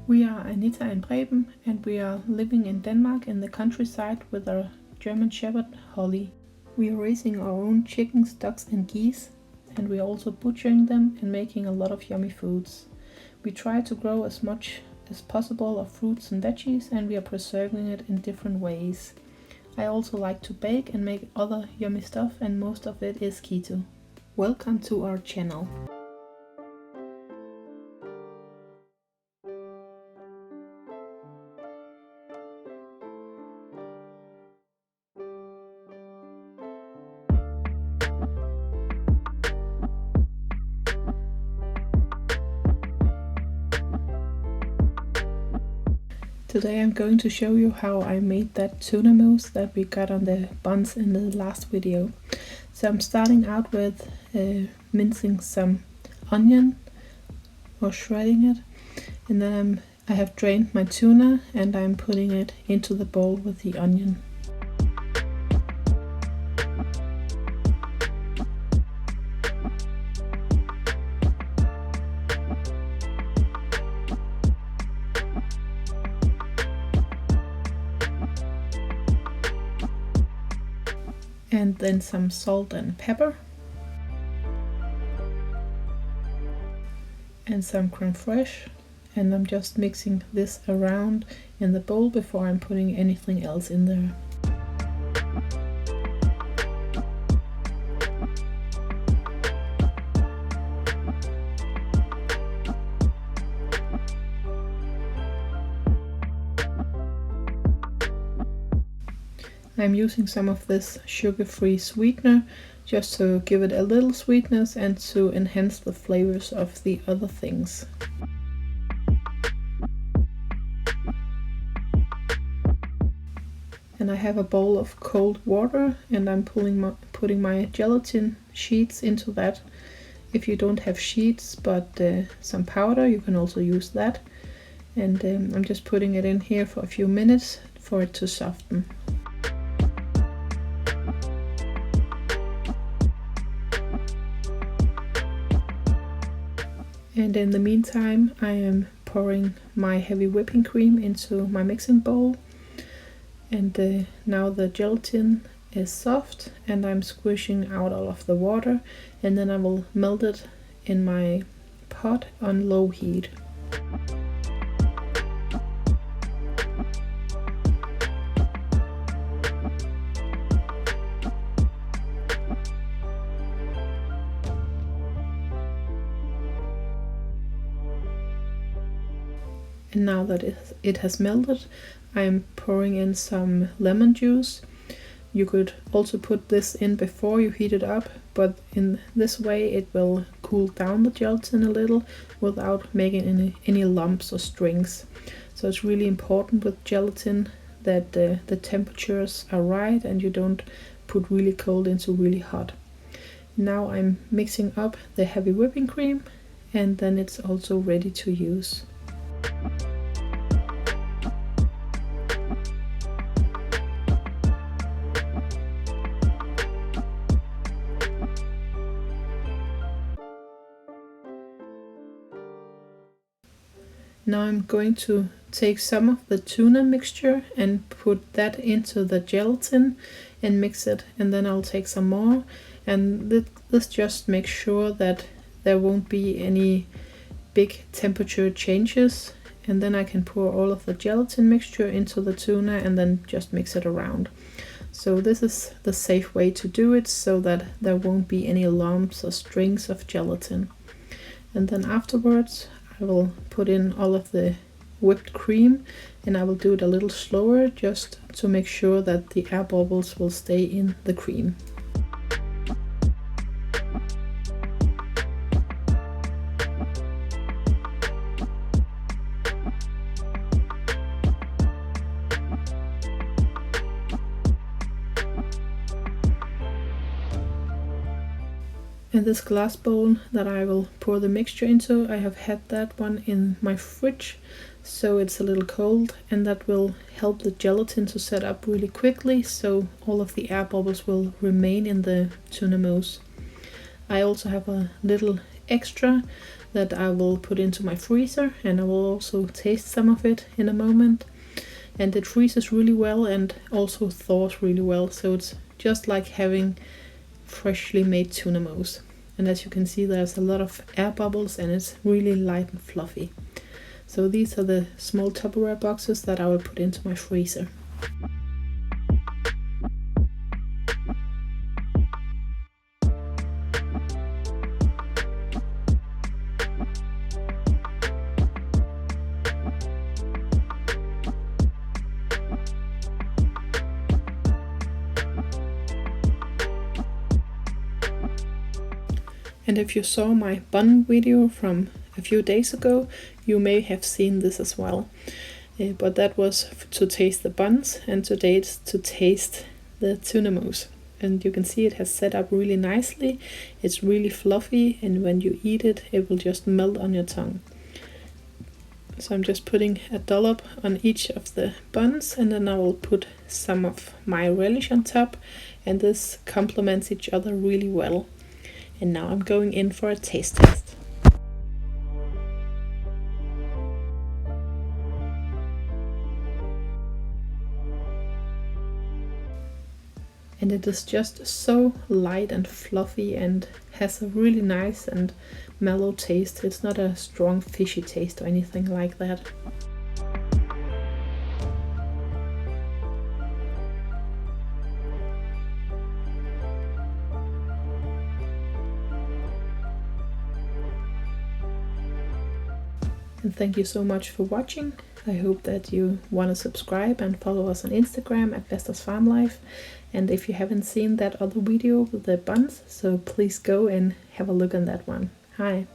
We are Anita and Preben, and we are living in Denmark in the countryside with our German Shepherd Holly. We are raising our own chickens, ducks and geese, and we are also butchering them and making a lot of yummy foods. We try to grow as much as possible of fruits and veggies, and we are preserving it in different ways. I also like to bake and make other yummy stuff, and most of it is keto. Welcome to our channel. Today I'm going to show you how I made that tuna mousse that we got on the buns in the last video. So I'm starting out with mincing some onion or shredding it, and then I have drained my tuna and I'm putting it into the bowl with the onion. And then some salt and pepper, and some creme fraiche, and I'm just mixing this around in the bowl before I'm putting anything else in there. I'm using some of this sugar-free sweetener just to give it a little sweetness and to enhance the flavors of the other things. And I have a bowl of cold water, and I'm putting my gelatin sheets into that. If you don't have sheets but some powder, you can also use that. And I'm just putting it in here for a few minutes for it to soften. And in the meantime, I am pouring my heavy whipping cream into my mixing bowl. And now the gelatin is soft, and I'm squishing out all of the water, and then I will melt it in my pot on low heat. And now that it has melted, I am pouring in some lemon juice. You could also put this in before you heat it up, but in this way it will cool down the gelatin a little without making any lumps or strings. So it's really important with gelatin that the temperatures are right and you don't put really cold into really hot. Now I'm mixing up the heavy whipping cream, and then it's also ready to use. Now I'm going to take some of the tuna mixture and put that into the gelatin and mix it, and then I'll take some more, and this just makes sure that there won't be any big temperature changes, and then I can pour all of the gelatin mixture into the tuna and then just mix it around. So this is the safe way to do it, so that there won't be any lumps or strings of gelatin. And then afterwards I will put in all of the whipped cream, and I will do it a little slower just to make sure that the air bubbles will stay in the cream. In this glass bowl that I will pour the mixture into, I have had that one in my fridge, so it's a little cold, and that will help the gelatin to set up really quickly, so all of the air bubbles will remain in the tuna mousse. I also have a little extra that I will put into my freezer, and I will also taste some of it in a moment. And it freezes really well and also thaws really well, so it's just like having freshly made tuna mousse. And as you can see, there's a lot of air bubbles and it's really light and fluffy. So these are the small Tupperware boxes that I will put into my freezer. And if you saw my bun video from a few days ago, you may have seen this as well. But that was to taste the buns, and today it's to taste the tuna mousse. And you can see it has set up really nicely. It's really fluffy, and when you eat it, it will just melt on your tongue. So I'm just putting a dollop on each of the buns, and then I will put some of my relish on top, and this complements each other really well. And now I'm going in for a taste test. And it is just so light and fluffy and has a really nice and mellow taste. It's not a strong fishy taste or anything like that. And thank you so much for watching. I hope that you want to subscribe and follow us on Instagram at Vester's Farm Life. And if you haven't seen that other video with the buns, so please go and have a look on that one. Hi.